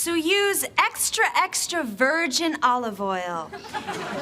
So use extra, extra virgin olive oil.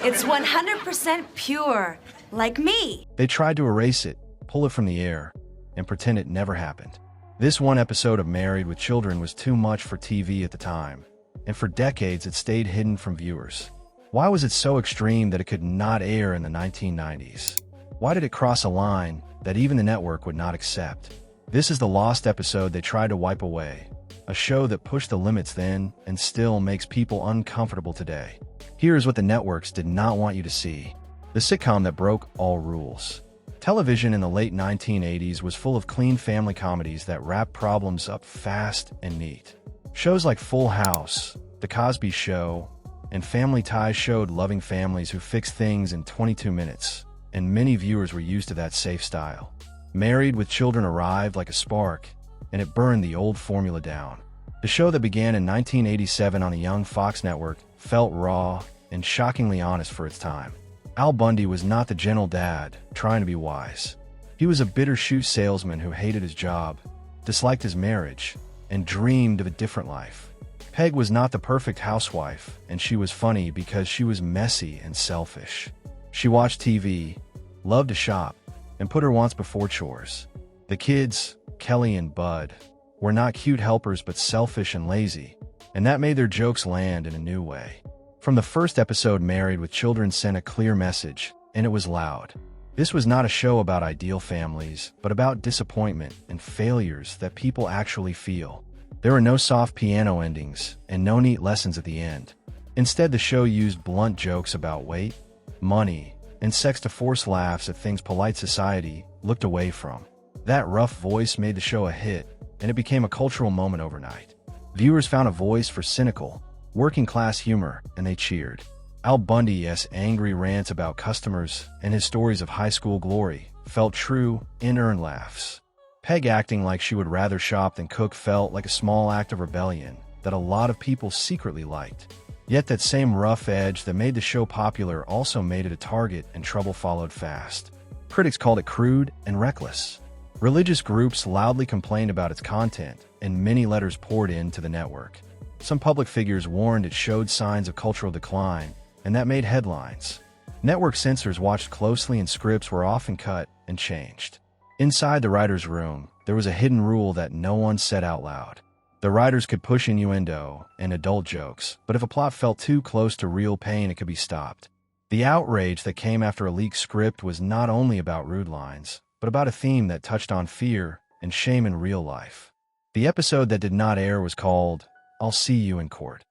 It's 100% pure, like me. They tried to erase it, pull it from the air, and pretend it never happened. This one episode of Married with Children was too much for TV at the time, and for decades it stayed hidden from viewers. Why was it so extreme that it could not air in the 1990s? Why did it cross a line that even the network would not accept? This is the lost episode they tried to wipe away, a show that pushed the limits then and still makes people uncomfortable today. Here's what the networks did not want you to see: the sitcom that broke all rules. Television in the late 1980s was full of clean family comedies that wrapped problems up fast and neat. Shows like Full House, The Cosby Show, and Family Ties showed loving families who fixed things in 22 minutes, and many viewers were used to that safe style. Married with Children arrived like a spark, and it burned the old formula down. The show that began in 1987 on the young Fox network felt raw and shockingly honest for its time. Al Bundy was not the gentle dad trying to be wise. He was a bitter shoe salesman who hated his job, disliked his marriage, and dreamed of a different life. Peg was not the perfect housewife, and she was funny because she was messy and selfish. She watched TV, loved to shop, and put her wants before chores. The kids, Kelly and Bud, were not cute helpers but selfish and lazy, and that made their jokes land in a new way. From the first episode, Married with Children sent a clear message, and it was loud. This was not a show about ideal families, but about disappointment and failures that people actually feel. There were no soft piano endings and no neat lessons at the end. Instead, the show used blunt jokes about weight, money, and sex to force laughs at things polite society looked away from. That rough voice made the show a hit, and it became a cultural moment overnight. Viewers found a voice for cynical, working-class humor, and they cheered. Al Bundy's angry rants about customers and his stories of high school glory felt true and earned laughs. Peg acting like she would rather shop than cook felt like a small act of rebellion that a lot of people secretly liked. Yet that same rough edge that made the show popular also made it a target, and trouble followed fast. Critics called it crude and reckless. Religious groups loudly complained about its content, and many letters poured into the network. Some public figures warned it showed signs of cultural decline, and that made headlines. Network censors watched closely, and scripts were often cut and changed. Inside the writer's room, there was a hidden rule that no one said out loud. The writers could push innuendo and adult jokes, but if a plot felt too close to real pain, it could be stopped. The outrage that came after a leaked script was not only about rude lines, but about a theme that touched on fear and shame in real life. The episode that did not air was called I'll See You in Court,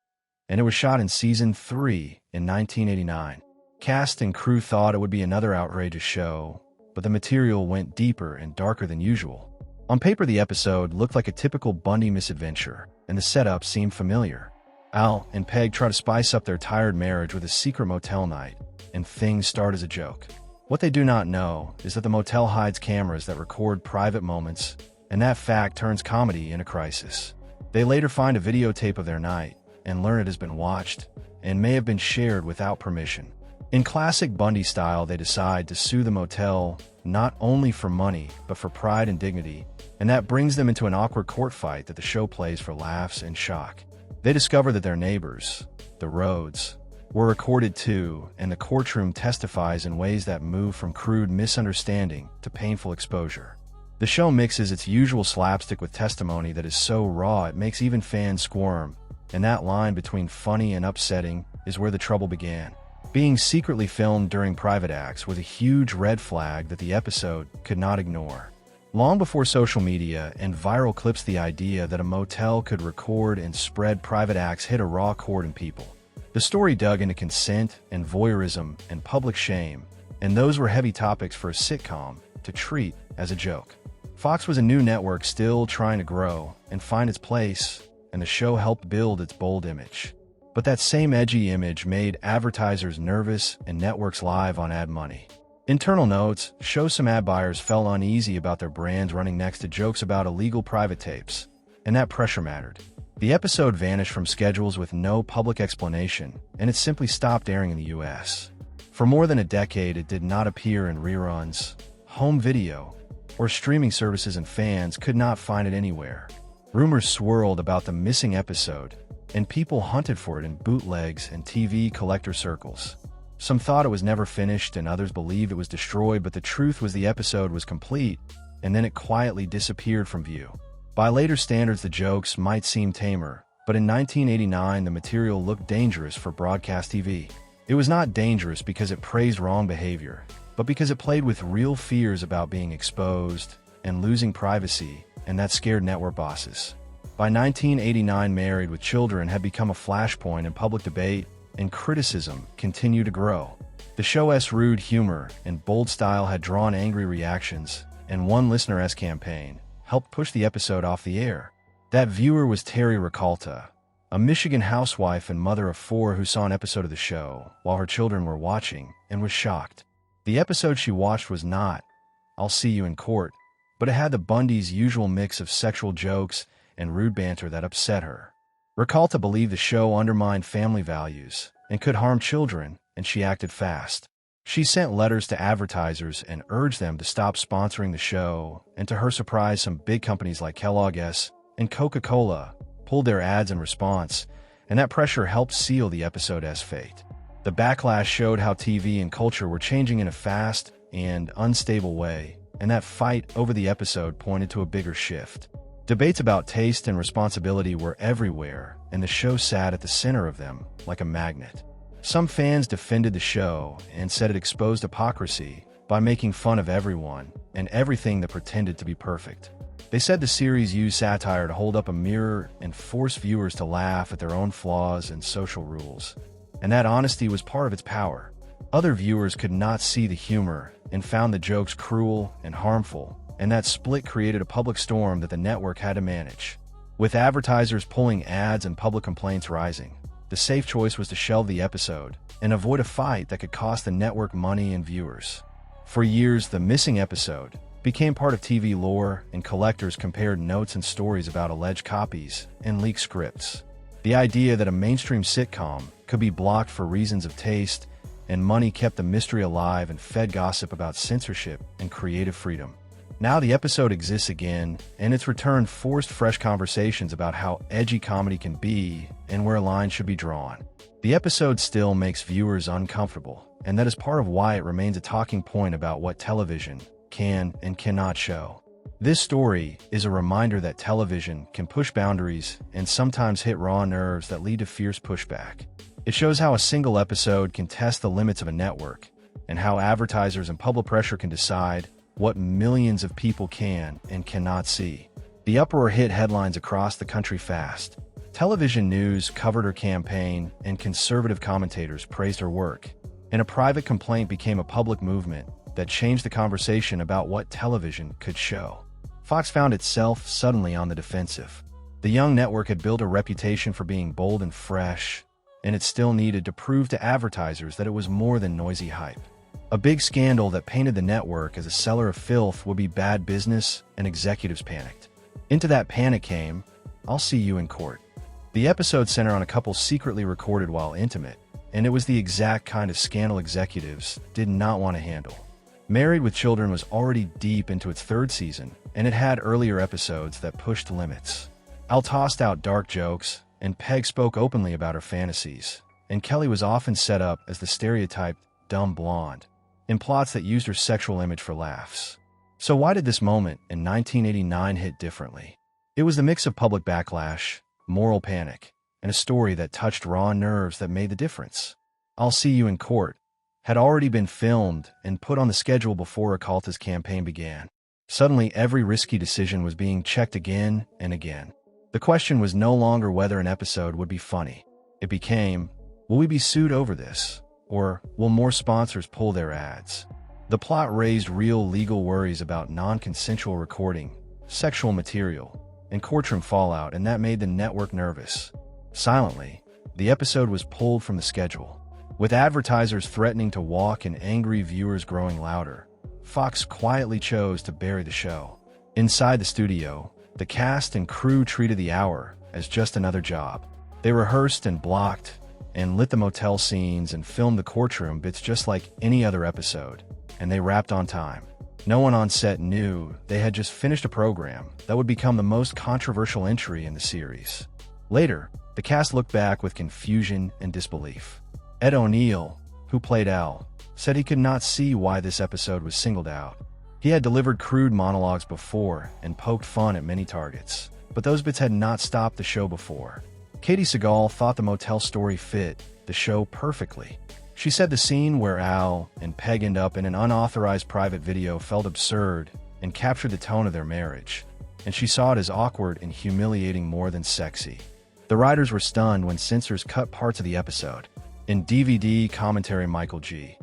and it was shot in Season 3 in 1989. Cast and crew thought it would be another outrageous show, but the material went deeper and darker than usual. On paper, the episode looked like a typical Bundy misadventure, and the setup seemed familiar. Al and Peg try to spice up their tired marriage with a secret motel night, and things start as a joke. What they do not know is that the motel hides cameras that record private moments, and that fact turns comedy into crisis. They later find a videotape of their night and learn it has been watched and may have been shared without permission. In classic Bundy style, they decide to sue the motel not only for money but for pride and dignity, and that brings them into an awkward court fight that the show plays for laughs and shock. They discover that their neighbors, the Rhodes, were recorded too, and the courtroom testifies in ways that move from crude misunderstanding to painful exposure. The show mixes its usual slapstick with testimony that is so raw it makes even fans squirm, and that line between funny and upsetting is where the trouble began. Being secretly filmed during private acts was a huge red flag that the episode could not ignore. Long before social media and viral clips, the idea that a motel could record and spread private acts hit a raw chord in people. The story dug into consent and voyeurism and public shame, and those were heavy topics for a sitcom to treat as a joke. Fox was a new network still trying to grow and find its place, and the show helped build its bold image. But that same edgy image made advertisers nervous and networks live on ad money. Internal notes show some ad buyers felt uneasy about their brands running next to jokes about illegal private tapes, and that pressure mattered. The episode vanished from schedules with no public explanation, and it simply stopped airing in the US. For more than a decade, it did not appear in reruns, home video, or streaming services, and fans could not find it anywhere. Rumors swirled about the missing episode, and people hunted for it in bootlegs and TV collector circles. Some thought it was never finished, and others believed it was destroyed, but the truth was the episode was complete, and then it quietly disappeared from view. By later standards, the jokes might seem tamer, but in 1989 the material looked dangerous for broadcast TV. It was not dangerous because it praised wrong behavior, but because it played with real fears about being exposed and losing privacy, and that scared network bosses. By 1989, Married with Children had become a flashpoint in public debate, and criticism continued to grow. The show's rude humor and bold style had drawn angry reactions, and one listener's campaign helped push the episode off the air. That viewer was Terry Ricalta, a Michigan housewife and mother of 4 who saw an episode of the show while her children were watching and was shocked. The episode she watched was not "I'll See You in Court," but it had the Bundys' usual mix of sexual jokes and rude banter that upset her. Ricalta believed the show undermined family values and could harm children, and she acted fast. She sent letters to advertisers and urged them to stop sponsoring the show, and to her surprise, some big companies like Kellogg's and Coca-Cola pulled their ads in response, and that pressure helped seal the episode's fate. The backlash showed how TV and culture were changing in a fast and unstable way, and that fight over the episode pointed to a bigger shift. Debates about taste and responsibility were everywhere, and the show sat at the center of them like a magnet. Some fans defended the show and said it exposed hypocrisy by making fun of everyone and everything that pretended to be perfect. They said the series used satire to hold up a mirror and force viewers to laugh at their own flaws and social rules, and that honesty was part of its power. Other viewers could not see the humor and found the jokes cruel and harmful, and that split created a public storm that the network had to manage. With advertisers pulling ads and public complaints rising, the safe choice was to shelve the episode and avoid a fight that could cost the network money and viewers. For years, the missing episode became part of TV lore, and collectors compared notes and stories about alleged copies and leaked scripts. The idea that a mainstream sitcom could be blocked for reasons of taste and money kept the mystery alive and fed gossip about censorship and creative freedom. Now the episode exists again, and its return forced fresh conversations about how edgy comedy can be and where lines should be drawn. The episode still makes viewers uncomfortable, and that is part of why it remains a talking point about what television can and cannot show. This story is a reminder that television can push boundaries and sometimes hit raw nerves that lead to fierce pushback. It shows how a single episode can test the limits of a network, and how advertisers and public pressure can decide what millions of people can and cannot see. The uproar hit headlines across the country fast. Television news covered her campaign, and conservative commentators praised her work. And a private complaint became a public movement that changed the conversation about what television could show. Fox found itself suddenly on the defensive. The young network had built a reputation for being bold and fresh, and it still needed to prove to advertisers that it was more than noisy hype. A big scandal that painted the network as a seller of filth would be bad business, and executives panicked. Into that panic came "I'll See You in Court." The episode centered on a couple secretly recorded while intimate, and it was the exact kind of scandal executives did not want to handle. Married with Children was already deep into its 3rd season, and it had earlier episodes that pushed limits. Al tossed out dark jokes, and Peg spoke openly about her fantasies, and Kelly was often set up as the stereotyped dumb blonde in plots that used her sexual image for laughs. So why did this moment in 1989 hit differently? It was the mix of public backlash, moral panic, and a story that touched raw nerves that made the difference. "I'll See You in Court" had already been filmed and put on the schedule before Ricalta's campaign began. Suddenly, every risky decision was being checked again and again. The question was no longer whether an episode would be funny. It became, will we be sued over this? Or will more sponsors pull their ads? The plot raised real legal worries about non-consensual recording, sexual material, and courtroom fallout, and that made the network nervous. Silently, the episode was pulled from the schedule. With advertisers threatening to walk and angry viewers growing louder, Fox quietly chose to bury the show. Inside the studio, the cast and crew treated the hour as just another job. They rehearsed and blocked and lit the motel scenes and filmed the courtroom bits just like any other episode, and they wrapped on time. No one on set knew they had just finished a program that would become the most controversial entry in the series. Later, The cast looked back with confusion and disbelief. Ed O'Neill, who played Al, said he could not see why this episode was singled out. He had delivered crude monologues before and poked fun at many targets, but those bits had not stopped the show before. Katie Segal thought the motel story fit the show perfectly. She said the scene where Al and Peg end up in an unauthorized private video felt absurd and captured the tone of their marriage, and she saw it as awkward and humiliating more than sexy. The writers were stunned when censors cut parts of the episode. In DVD commentary, Michael G.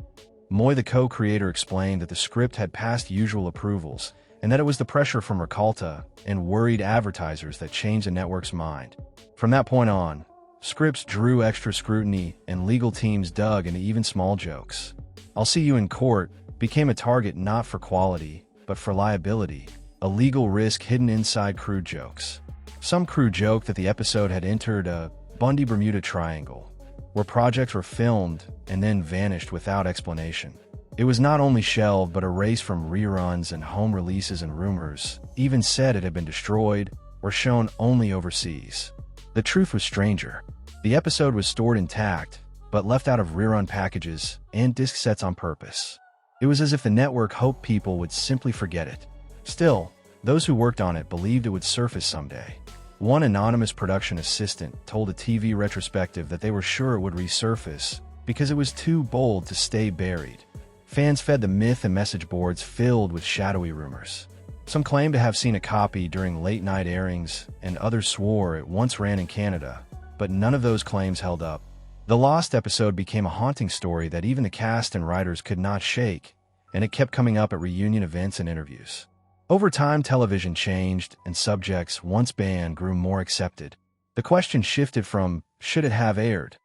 Moy, the co-creator, explained that the script had passed usual approvals and that it was the pressure from Ricolta and worried advertisers that changed the network's mind. From that point on, scripts drew extra scrutiny and legal teams dug into even small jokes. I'll See You in Court became a target not for quality, but for liability, a legal risk hidden inside crude jokes. Some crew joked that the episode had entered a Bundy-Bermuda Triangle, where projects were filmed and then vanished without explanation. It was not only shelved but erased from reruns and home releases, and rumors even said it had been destroyed or shown only overseas. The truth was stranger. The episode was stored intact, but left out of rerun packages and disc sets on purpose. It was as if the network hoped people would simply forget it. Still, those who worked on it believed it would surface someday. One anonymous production assistant told a TV retrospective that they were sure it would resurface because it was too bold to stay buried. Fans fed the myth and message boards filled with shadowy rumors. Some claimed to have seen a copy during late-night airings, and others swore it once ran in Canada, but none of those claims held up. The lost episode became a haunting story that even the cast and writers could not shake, and it kept coming up at reunion events and interviews. Over time, television changed, and subjects once banned grew more accepted. The question shifted from, should it have aired,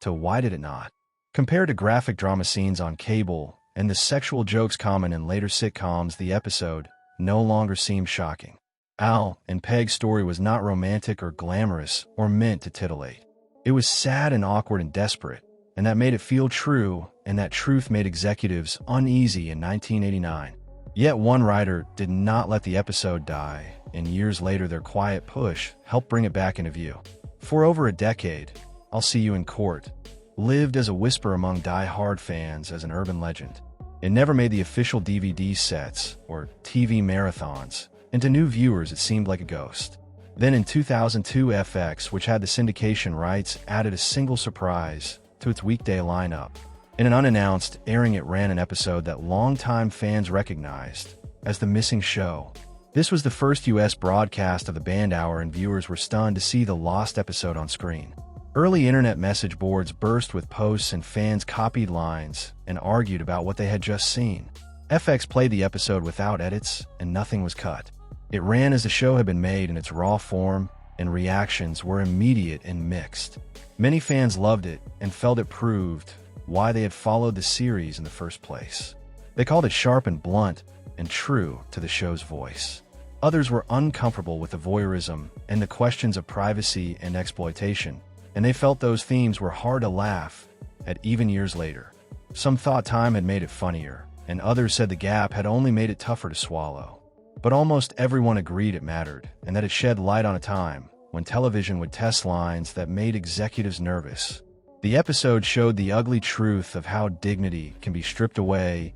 to why did it not? Compared to graphic drama scenes on cable and the sexual jokes common in later sitcoms, the episode no longer seemed shocking. Al and Peg's story was not romantic or glamorous or meant to titillate. It was sad and awkward and desperate, and that made it feel true, and that truth made executives uneasy in 1989. Yet one writer did not let the episode die, and years later their quiet push helped bring it back into view. For over a decade, I'll See You in Court lived as a whisper among die-hard fans as an urban legend. It never made the official DVD sets or TV marathons, and to new viewers it seemed like a ghost. Then in 2002, FX, which had the syndication rights, added a single surprise to its weekday lineup. In an unannounced airing, it ran an episode that longtime fans recognized as The Missing Show. This was the first U.S. broadcast of the band hour, and viewers were stunned to see the lost episode on screen. Early internet message boards burst with posts, and fans copied lines and argued about what they had just seen. FX played the episode without edits, and nothing was cut. It ran as the show had been made in its raw form, and reactions were immediate and mixed. Many fans loved it and felt it proved why they had followed the series in the first place. They called it sharp and blunt and true to the show's voice. Others were uncomfortable with the voyeurism and the questions of privacy and exploitation, and they felt those themes were hard to laugh at even years later. Some thought time had made it funnier, and others said the gap had only made it tougher to swallow. But almost everyone agreed it mattered, and that it shed light on a time when television would test lines that made executives nervous. The episode showed the ugly truth of how dignity can be stripped away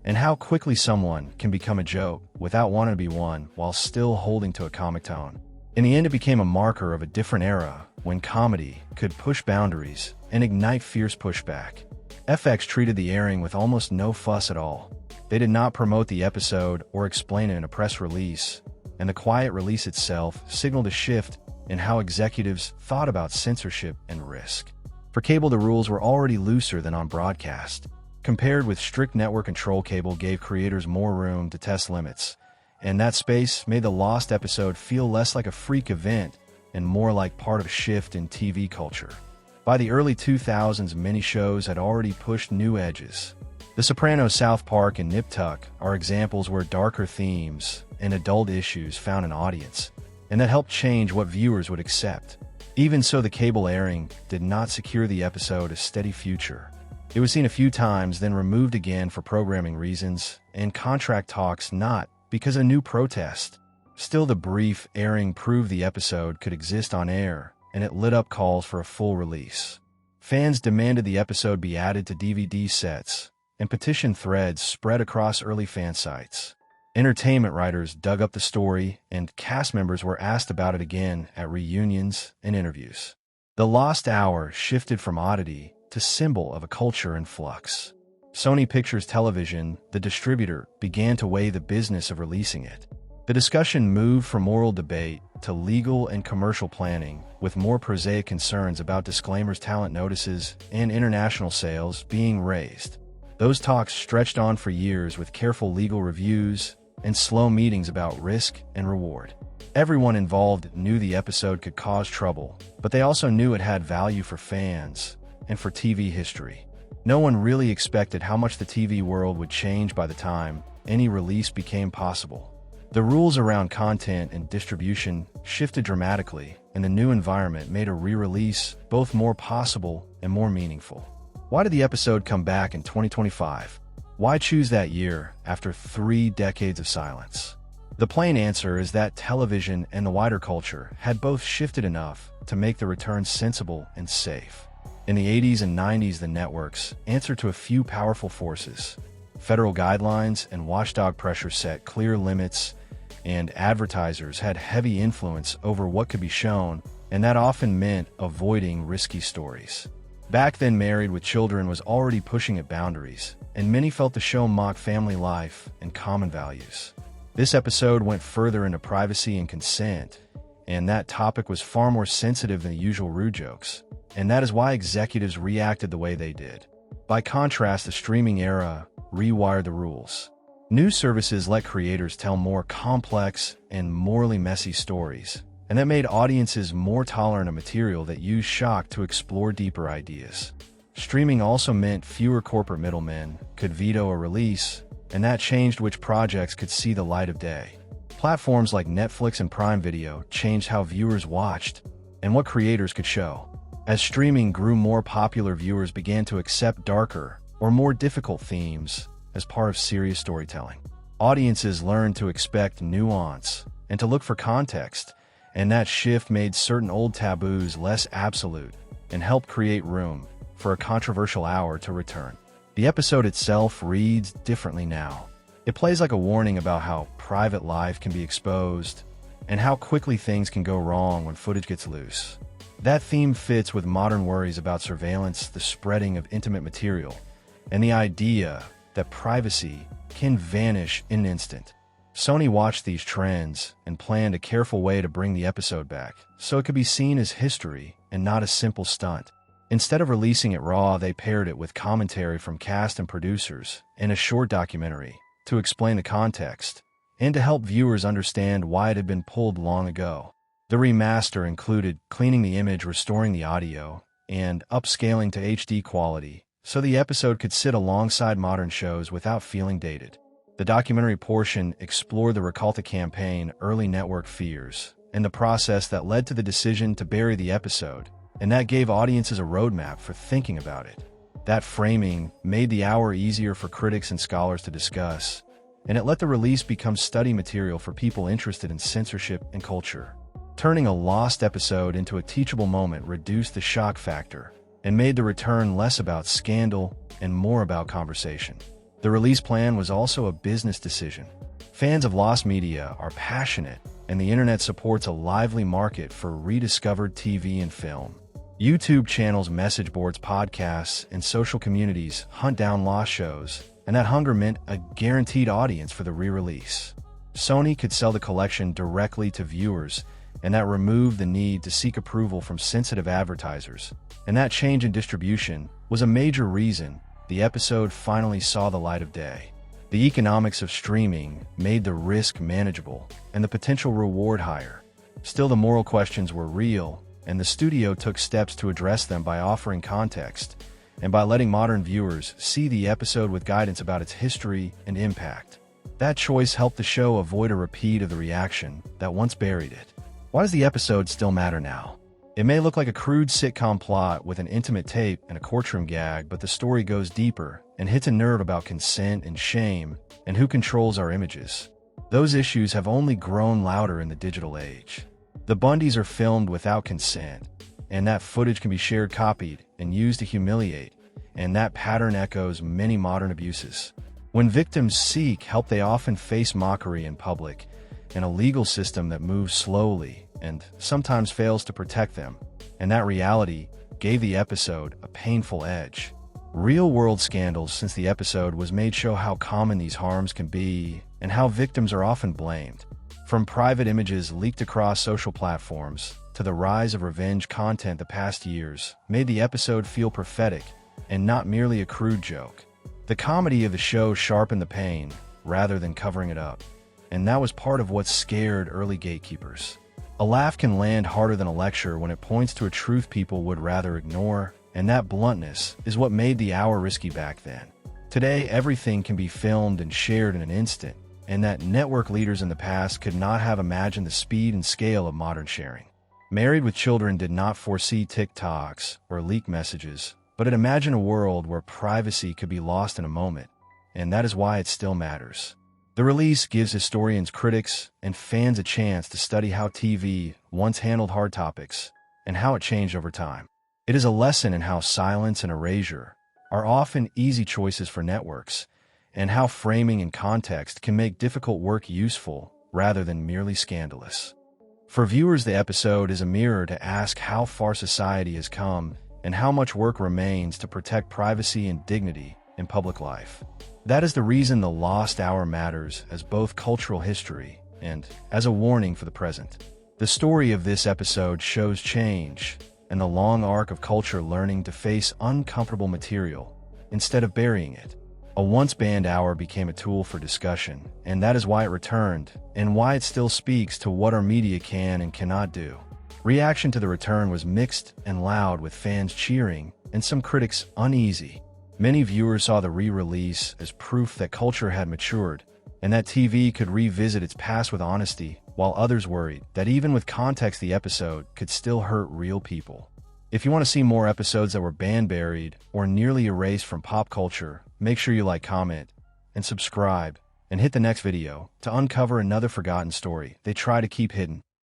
and how quickly someone can become a joke without wanting to be one while still holding to a comic tone. In the end, it became a marker of a different era when comedy could push boundaries and ignite fierce pushback. FX treated the airing with almost no fuss at all. They did not promote the episode or explain it in a press release, and the quiet release itself signaled a shift in how executives thought about censorship and risk. For cable, the rules were already looser than on broadcast. Compared with strict network control, cable gave creators more room to test limits, and that space made the lost episode feel less like a freak event and more like part of a shift in TV culture. By the early 2000s, many shows had already pushed new edges. The Sopranos, South Park, and Nip Tuck are examples where darker themes and adult issues found an audience, and that helped change what viewers would accept. Even so, the cable airing did not secure the episode a steady future. It was seen a few times, then removed again for programming reasons and contract talks, not because of a new protest. Still, the brief airing proved the episode could exist on air and it lit up calls for a full release. Fans demanded the episode be added to DVD sets, and petition threads spread across early fan sites. Entertainment writers dug up the story, and cast members were asked about it again at reunions and interviews. The Lost Hour shifted from oddity to symbol of a culture in flux. Sony Pictures Television, the distributor, began to weigh the business of releasing it. The discussion moved from oral debate to legal and commercial planning, with more prosaic concerns about disclaimers, talent notices, and international sales being raised. Those talks stretched on for years with careful legal reviews and slow meetings about risk and reward. Everyone involved knew the episode could cause trouble, but they also knew it had value for fans and for TV history. No one really expected how much the TV world would change by the time any release became possible. The rules around content and distribution shifted dramatically, and the new environment made a re-release both more possible and more meaningful. Why did the episode come back in 2025? Why choose that year after 3 decades of silence? The plain answer is that television and the wider culture had both shifted enough to make the return sensible and safe. In the 80s and 90s, the networks answered to a few powerful forces. Federal guidelines and watchdog pressure set clear limits, and advertisers had heavy influence over what could be shown, and that often meant avoiding risky stories. Back then, Married with Children was already pushing at boundaries, and many felt the show mocked family life and common values. This episode went further into privacy and consent, and that topic was far more sensitive than the usual rude jokes, and that is why executives reacted the way they did. By contrast, the streaming era rewired the rules. News services let creators tell more complex and morally messy stories, and that made audiences more tolerant of material that used shock to explore deeper ideas. Streaming also meant fewer corporate middlemen could veto a release, and that changed which projects could see the light of day. Platforms like Netflix and Prime Video changed how viewers watched and what creators could show. As streaming grew more popular, viewers began to accept darker or more difficult themes as part of serious storytelling. Audiences learned to expect nuance and to look for context, and that shift made certain old taboos less absolute and helped create room for a controversial hour to return. The episode itself reads differently now. It plays like a warning about how private life can be exposed and how quickly things can go wrong when footage gets loose. That theme fits with modern worries about surveillance, the spreading of intimate material, and the idea that privacy can vanish in an instant. Sony watched these trends and planned a careful way to bring the episode back, so it could be seen as history and not a simple stunt. Instead of releasing it raw, they paired it with commentary from cast and producers and a short documentary to explain the context and to help viewers understand why it had been pulled long ago. The remaster included cleaning the image, restoring the audio, and upscaling to HD quality, so the episode could sit alongside modern shows without feeling dated. The documentary portion explored the Recalta campaign, early network fears, and the process that led to the decision to bury the episode, and that gave audiences a roadmap for thinking about it. That framing made the hour easier for critics and scholars to discuss, and it let the release become study material for people interested in censorship and culture. Turning a lost episode into a teachable moment reduced the shock factor and made the return less about scandal and more about conversation. The release plan was also a business decision. Fans of lost media are passionate, and the internet supports a lively market for rediscovered TV and film. YouTube channels, message boards, podcasts, and social communities hunt down lost shows, and that hunger meant a guaranteed audience for the re-release. Sony could sell the collection directly to viewers, and that removed the need to seek approval from sensitive advertisers. And that change in distribution was a major reason the episode finally saw the light of day. The economics of streaming made the risk manageable and the potential reward higher. Still, the moral questions were real, and the studio took steps to address them by offering context and by letting modern viewers see the episode with guidance about its history and impact. That choice helped the show avoid a repeat of the reaction that once buried it. Why does the episode still matter now? It may look like a crude sitcom plot with an intimate tape and a courtroom gag, but the story goes deeper and hits a nerve about consent and shame and who controls our images. Those issues have only grown louder in the digital age. The Bundys are filmed without consent, and that footage can be shared, copied, and used to humiliate, and that pattern echoes many modern abuses. When victims seek help, they often face mockery in public and a legal system that moves slowly and sometimes fails to protect them. And that reality gave the episode a painful edge. Real-world scandals since the episode was made show how common these harms can be and how victims are often blamed. From private images leaked across social platforms to the rise of revenge content the past years made the episode feel prophetic and not merely a crude joke. The comedy of the show sharpened the pain rather than covering it up, and that was part of what scared early gatekeepers. A laugh can land harder than a lecture when it points to a truth people would rather ignore, and that bluntness is what made the hour risky back then. Today, everything can be filmed and shared in an instant, and that network leaders in the past could not have imagined the speed and scale of modern sharing. Married with Children did not foresee TikToks or leak messages, but it imagined a world where privacy could be lost in a moment, and that is why it still matters. The release gives historians, critics, and fans a chance to study how TV once handled hard topics and how it changed over time. It is a lesson in how silence and erasure are often easy choices for networks, and how framing and context can make difficult work useful rather than merely scandalous. For viewers, the episode is a mirror to ask how far society has come and how much work remains to protect privacy and dignity in public life. That is the reason the lost hour matters as both cultural history and as a warning for the present. The story of this episode shows change and the long arc of culture learning to face uncomfortable material instead of burying it. A once banned hour became a tool for discussion, and that is why it returned and why it still speaks to what our media can and cannot do. Reaction to the return was mixed and loud, with fans cheering and some critics uneasy. Many viewers saw the re-release as proof that culture had matured and that TV could revisit its past with honesty, while others worried that even with context the episode could still hurt real people. If you want to see more episodes that were banned, buried, or nearly erased from pop culture, make sure you like, comment, and subscribe, and hit the next video to uncover another forgotten story they try to keep hidden.